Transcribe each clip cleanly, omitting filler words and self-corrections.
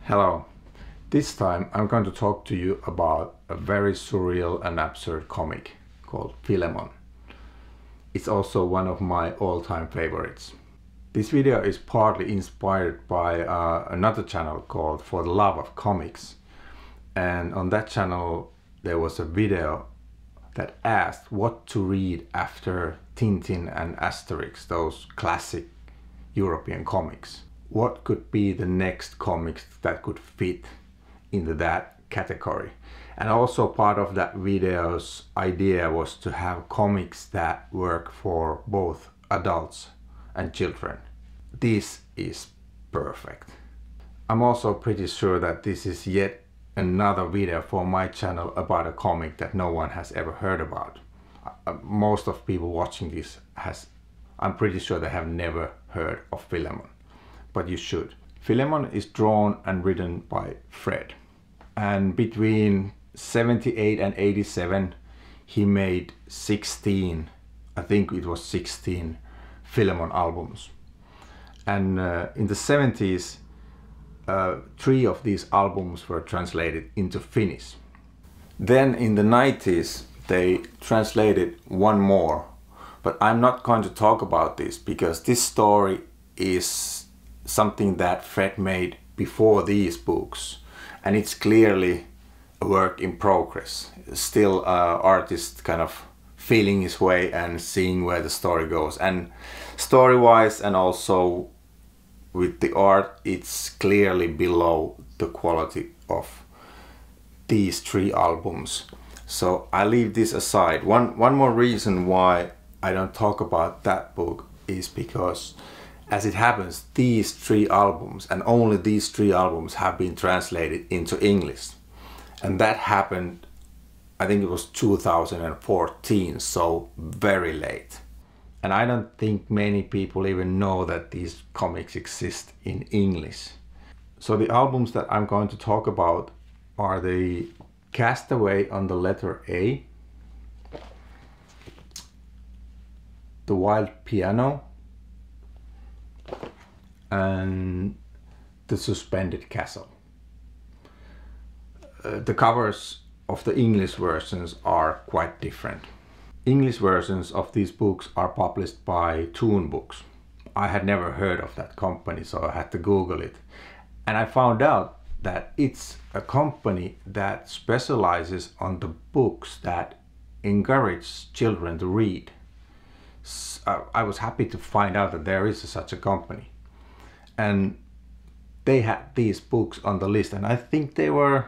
Hello. This time I'm going to talk to you about a very surreal and absurd comic called Philemon. It's also one of my all-time favorites. This video is partly inspired by another channel called For the Love of Comics, and on that channel there was a video that asked what to read after Tintin and Asterix, those classic European comics. What could be the next comics that could fit into that category? And also part of that video's idea was to have comics that work for both adults and children. This is perfect. I'm also pretty sure that this is yet another video for my channel about a comic that no one has ever heard about. Most of people watching this I'm pretty sure they have never heard of Philemon. But you should. Philemon is drawn and written by Fred, and between 78 and 87 he made 16, I think it was 16 Philemon albums, and in the 70s 3 of these albums were translated into Finnish. Then in the 90s they translated one more, but I'm not going to talk about this because this story is something that Fred made before these books, and it's clearly a work in progress. Still artist kind of feeling his way and seeing where the story goes, and story-wise and also with the art it's clearly below the quality of these 3 albums. So I leave this aside. One more reason why I don't talk about that book is because, as it happens, these 3 albums, and only these 3 albums, have been translated into English. And that happened, I think it was 2014, so very late. And I don't think many people even know that these comics exist in English. So the albums that I'm going to talk about are the Castaway on the letter A, The Wild Piano, and The Suspended Castle. The covers of the English versions are quite different. English versions of these books are published by Toon Books. I had never heard of that company, so I had to Google it. And I found out that it's a company that specializes on the books that encourage children to read. I was happy to find out that there is such a company. And they had these books on the list, and I think the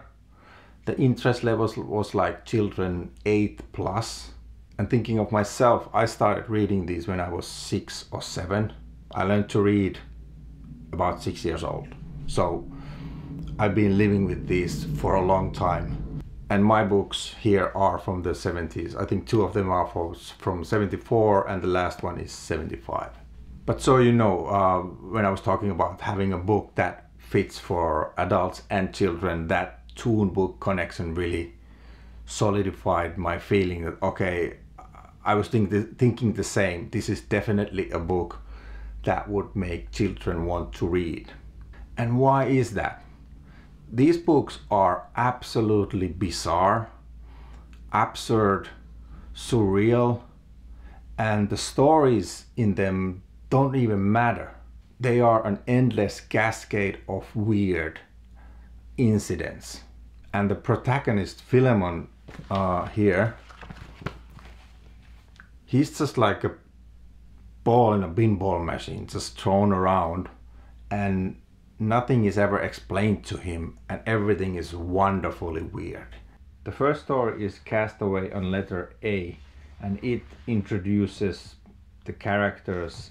interest levels was like children 8+. And thinking of myself, I started reading these when I was 6 or 7. I learned to read about 6 years old. So I've been living with these for a long time. And my books here are from the 70s. I think 2 of them are from 74 and the last one is 75. But so you know, when I was talking about having a book that fits for adults and children, that Toon Book connection really solidified my feeling that, okay, I was thinking the same. This is definitely a book that would make children want to read. And why is that? These books are absolutely bizarre, absurd, surreal, and the stories in them don't even matter. They are an endless cascade of weird incidents. And the protagonist, Philemon, here, he's just like a ball in a pinball machine, just thrown around, and nothing is ever explained to him, and everything is wonderfully weird. The first story is Castaway on letter A, and it introduces the characters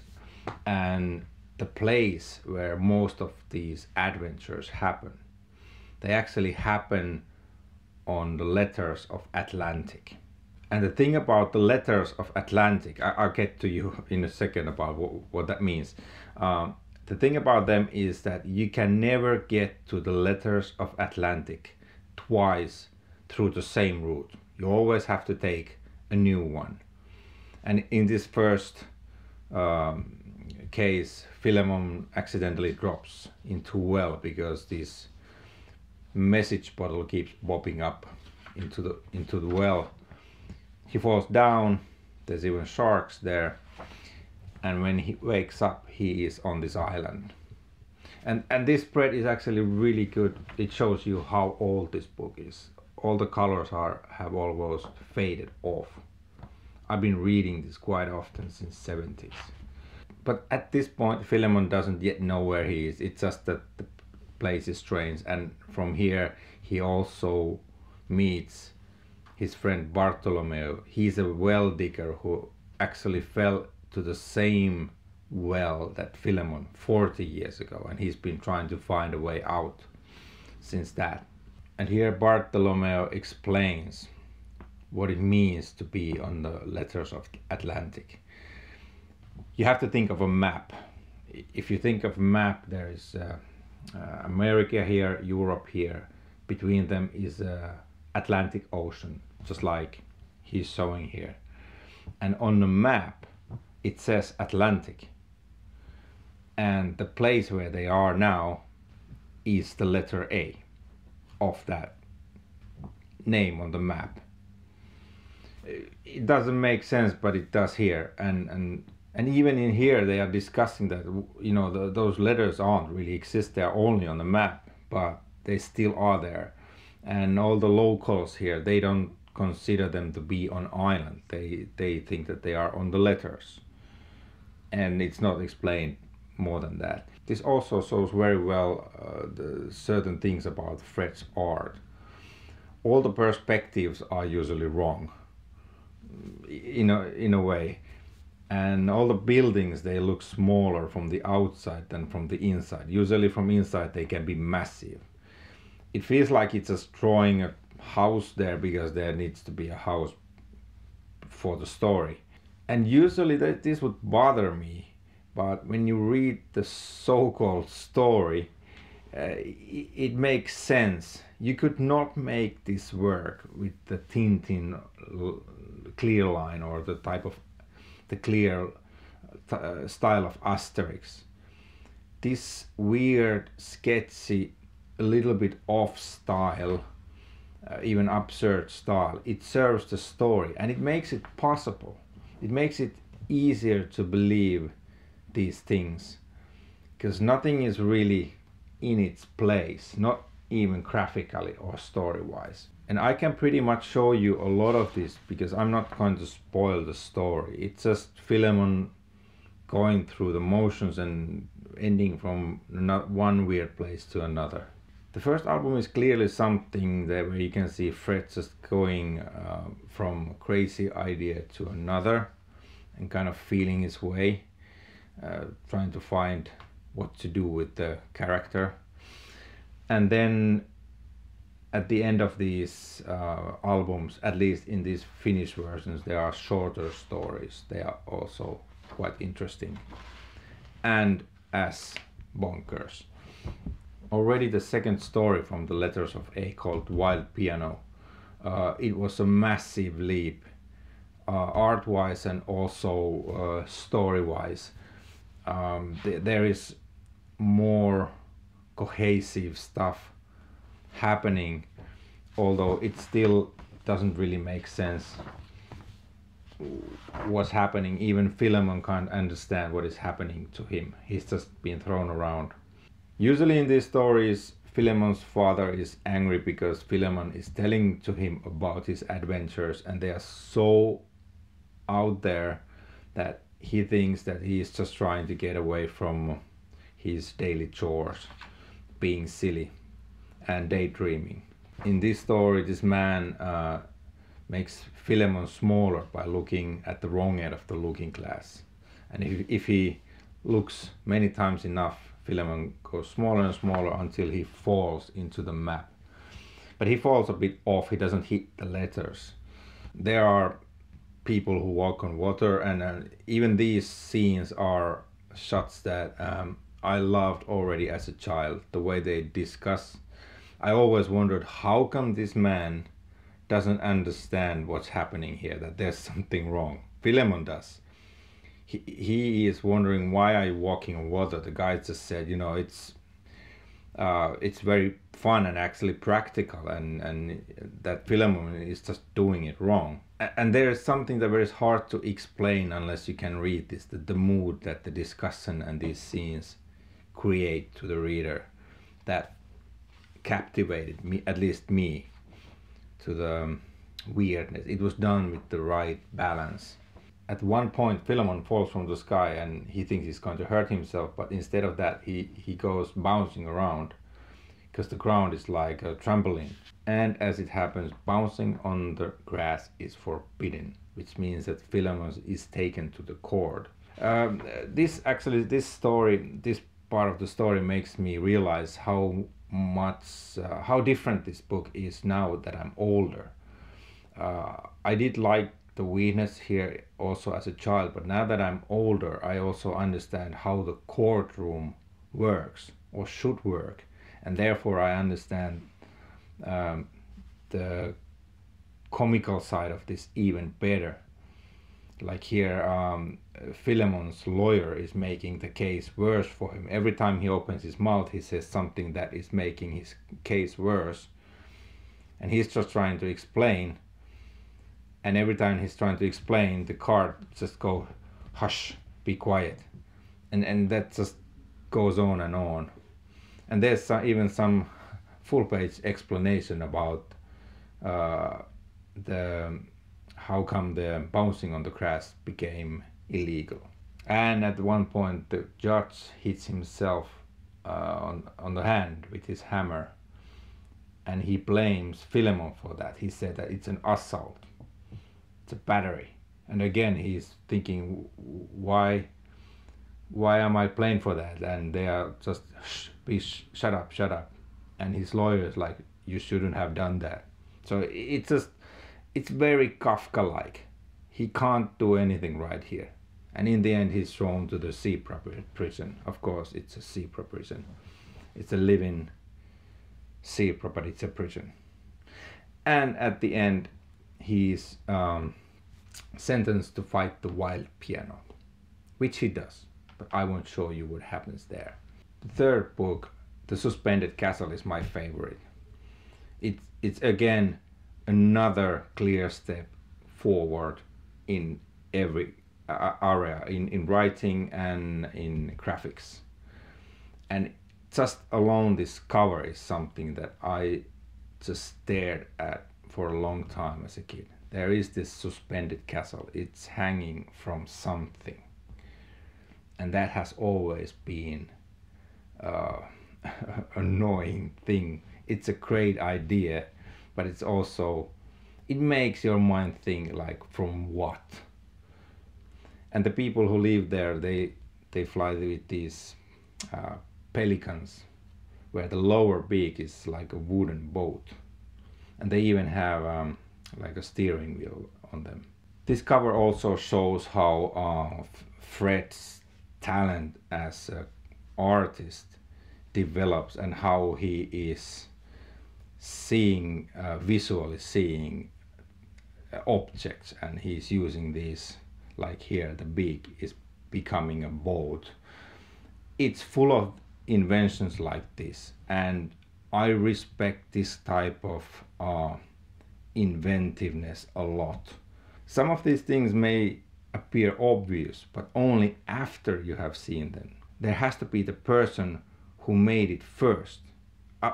and the place where most of these adventures happen. They actually happen on the letters of Atlantic. And the thing about the letters of Atlantic, I'll get to you in a second about what that means. The thing about them is that you can never get to the letters of Atlantic twice through the same route. You always have to take a new one. And in this first case, Philemon accidentally drops into a well because these message bottle keeps popping up into the well. He falls down, there's even sharks there, and when he wakes up he is on this island. And this spread is actually really good. It shows you how old this book is. All the colors have almost faded off. I've been reading this quite often since 70s. But at this point Philemon doesn't yet know where he is. It's just that the place is strange, and from here he also meets his friend Bartolomeo. He's a well digger who actually fell to the same well that Philemon 40 years ago, and he's been trying to find a way out since that. And here Bartolomeo explains what it means to be on the letters of Atlantic. You have to think of a map. If you think of a map, there is America here, Europe here. Between them is Atlantic Ocean, just like he's showing here. And on the map it says Atlantic, and the place where they are now is the letter A of that name on the map. It doesn't make sense, but it does here. And even in here they are discussing that, you know, those letters aren't really exist, they are only on the map, but they still are there. And all the locals here, they don't consider them to be on island. They think that they are on the letters, and it's not explained more than that. This also shows very well the certain things about Fred's art. All the perspectives are usually wrong in a way, and all the buildings, they look smaller from the outside than from the inside. Usually from inside they can be massive. It feels like it's just drawing a house there because there needs to be a house for the story. And usually this would bother me, but when you read the so-called story, it makes sense. You could not make this work with the Tintin clear line or the type of the clear style of Asterix. This weird, sketchy, a little bit off style, even absurd style, it serves the story and it makes it possible. It makes it easier to believe these things, because nothing is really in its place, not even graphically or story-wise. And I can pretty much show you a lot of this because I'm not going to spoil the story. It's just Philemon going through the motions and ending from one weird place to another. The first album is clearly something that where you can see Fred just going from a crazy idea to another and kind of feeling his way, trying to find what to do with the character. And then at the end of these albums, at least in these Finnish versions, there are shorter stories. They are also quite interesting and as bonkers. Already the second story from the letters of A, called Wild Piano, it was a massive leap, art-wise and also story-wise. There is more cohesive stuff happening, although it still doesn't really make sense what's happening. Even Philemon can't understand what is happening to him. He's just been thrown around. Usually in these stories, Philemon's father is angry because Philemon is telling to him about his adventures, and they are so out there that he thinks that he is just trying to get away from his daily chores, being silly and daydreaming. In this story, this man makes Philemon smaller by looking at the wrong end of the looking glass. And if he looks many times enough, Philemon goes smaller and smaller until he falls into the map. But he falls a bit off, he doesn't hit the letters. There are people who walk on water, and even these scenes are shots that I loved already as a child. The way they discuss, I always wondered, how come this man doesn't understand what's happening here, that there's something wrong? Philemon does. He is wondering, why are you walking on water? The guy just said, you know, it's It's very fun and actually practical, and that Philemon is just doing it wrong. And there is something that is hard to explain unless you can read this, the mood that the discussion and these scenes create to the reader, that captivated me, at least me, to the weirdness. It was done with the right balance. At one point, Philemon falls from the sky and he thinks he's going to hurt himself, but instead of that, he goes bouncing around because the ground is like a trampoline. And as it happens, bouncing on the grass is forbidden, which means that Philemon is taken to the court. This part of the story makes me realize how different this book is now that I'm older. I did like the weirdness here also as a child, but now that I'm older, I also understand how the courtroom works or should work, and therefore I understand the comical side of this even better. Like here, Philemon's lawyer is making the case worse for him. Every time he opens his mouth, he says something that is making his case worse, and he's just trying to explain. And every time he's trying to explain, the card just go, hush, be quiet, and that just goes on. And there's even some full-page explanation about how come the bouncing on the grass became illegal. And at one point, the judge hits himself on the hand with his hammer, and he blames Philemon for that. He said that it's an assault. It's a battery. And again, he's thinking, why am I playing for that? And they are just, shut up. And his lawyer is like, you shouldn't have done that. So it's very Kafka-like. He can't do anything right here. And in the end, he's thrown to the zebra prison. Of course, it's a zebra prison. It's a living zebra, but it's a prison. And at the end, he's sentenced to fight the wild piano, which he does, but I won't show you what happens there. The third book, The Suspended Castle, is my favorite. It's again another clear step forward in every area, in writing and in graphics. And just alone this cover is something that I just stared at for a long time as a kid. There is this suspended castle. It's hanging from something, and that has always been an annoying thing. It's a great idea, but it's also, it makes your mind think like, from what? And the people who live there, they fly with these pelicans, where the lower beak is like a wooden boat, and they even have like a steering wheel on them. This cover also shows how Fred's talent as an artist develops, and how he is seeing, visually seeing objects, and he's using these, like here the beak is becoming a boat. It's full of inventions like this, and I respect this type of inventiveness a lot. Some of these things may appear obvious, but only after you have seen them. There has to be the person who made it first.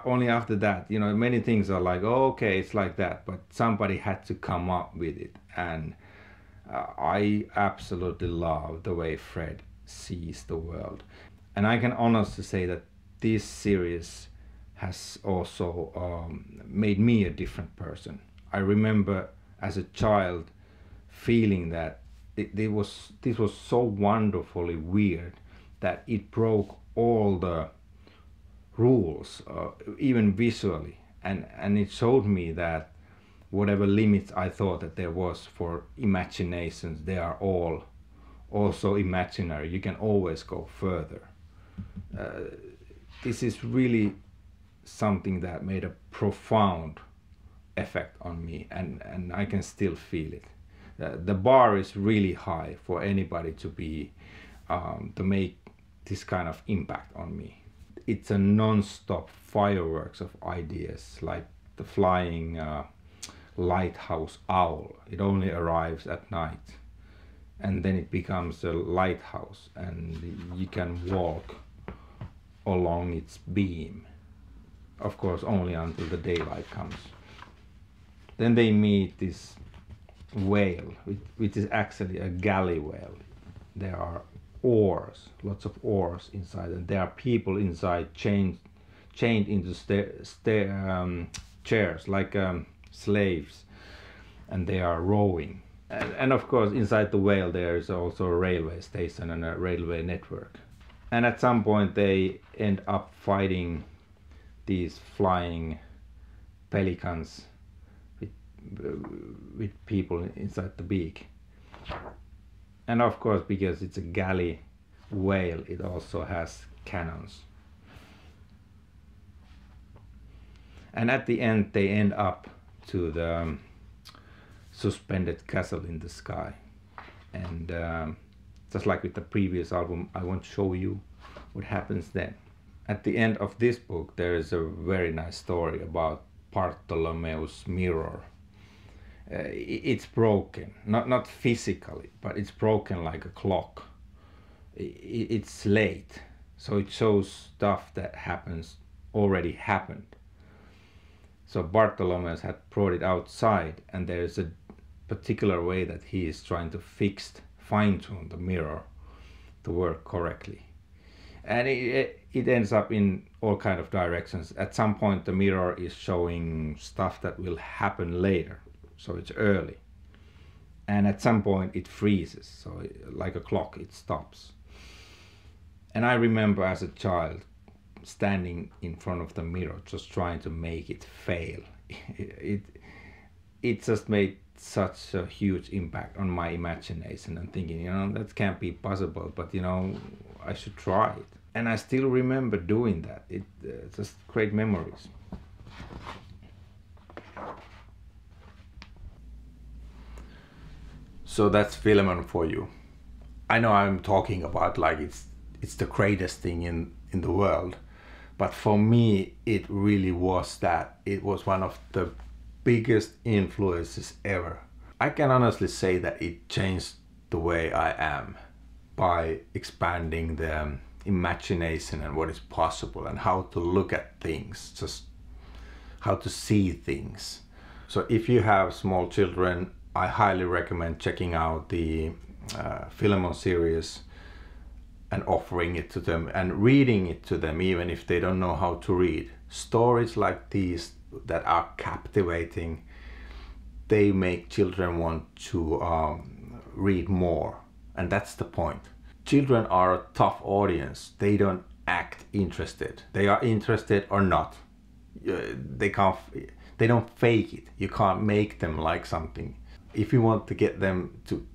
Only after that, you know, many things are like, oh, okay, it's like that, but somebody had to come up with it. And I absolutely love the way Fred sees the world. And I can honestly say that this series has also made me a different person. I remember as a child feeling that this was so wonderfully weird that it broke all the rules, even visually, and it showed me that whatever limits I thought that there was for imaginations, they are all also imaginary. You can always go further. This is really something that made a profound effect on me, and I can still feel it. The bar is really high for anybody to be to make this kind of impact on me. it's a non-stop fireworks of ideas, like the flying lighthouse owl. It only arrives at night, and then it becomes a lighthouse, and you can walk along its beam, of course only until the daylight comes. Then they meet this whale, which is actually a galley whale. There are oars, lots of oars inside, and there are people inside chained into chairs like slaves, and they are rowing. And of course inside the whale there is also a railway station and a railway network. And at some point they end up fighting these flying pelicans with people inside the beak. And of course, because it's a galley whale, it also has cannons. And at the end they end up to the suspended castle in the sky. And just like with the previous album, I won't show you what happens then. At the end of this book there is a very nice story about Bartholomew's mirror. It's broken, not physically, but it's broken like a clock. It's late, so it shows stuff that already happened. So Bartholomew had brought it outside, and there's a particular way that he is trying to fine-tune the mirror to work correctly. And it ends up in all kind of directions. At some point the mirror is showing stuff that will happen later, so it's early. And at some point it freezes, so like a clock, it stops. And I remember as a child standing in front of the mirror just trying to make it fail. It just made such a huge impact on my imagination, and thinking, you know, that can't be possible, but you know, I should try it. And I still remember doing that. It's just great memories. So that's Philemon for you. I know I'm talking about like it's the greatest thing in the world, but for me it really was that. It was one of the biggest influences ever. I can honestly say that it changed the way I am by expanding the imagination and what is possible and how to look at things, just how to see things. So if you have small children, I highly recommend checking out the Philemon series and offering it to them and reading it to them, even if they don't know how to read. Stories like these that are captivating, they make children want to read more, and that's the point. Children are a tough audience. They don't act interested. They are interested or not. They don't fake it. You can't make them like something. If you want to get them to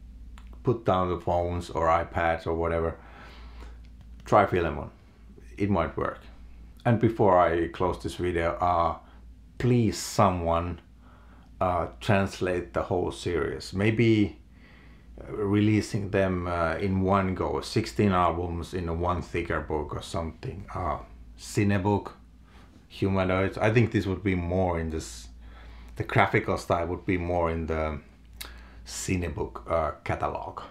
put down the phones or iPads or whatever, try Philemon. It might work. And before I close this video, please someone translate the whole series. Maybe releasing them in one go, 16 albums in a one thicker book or something. Cinebook, humanoids. I think this would be more in this, the graphical style would be more in the Cinebook catalog.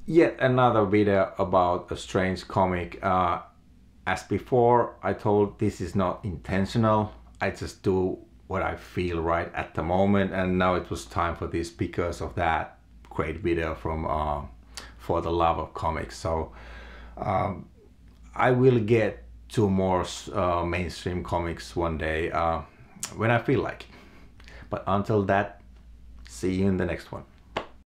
Yet another video about a strange comic. As before, I told, this is not intentional. I just do what I feel right at the moment, and now it was time for this because of that great video from For the Love of Comics. So I will get to more mainstream comics one day when I feel like it. But until that, see you in the next one.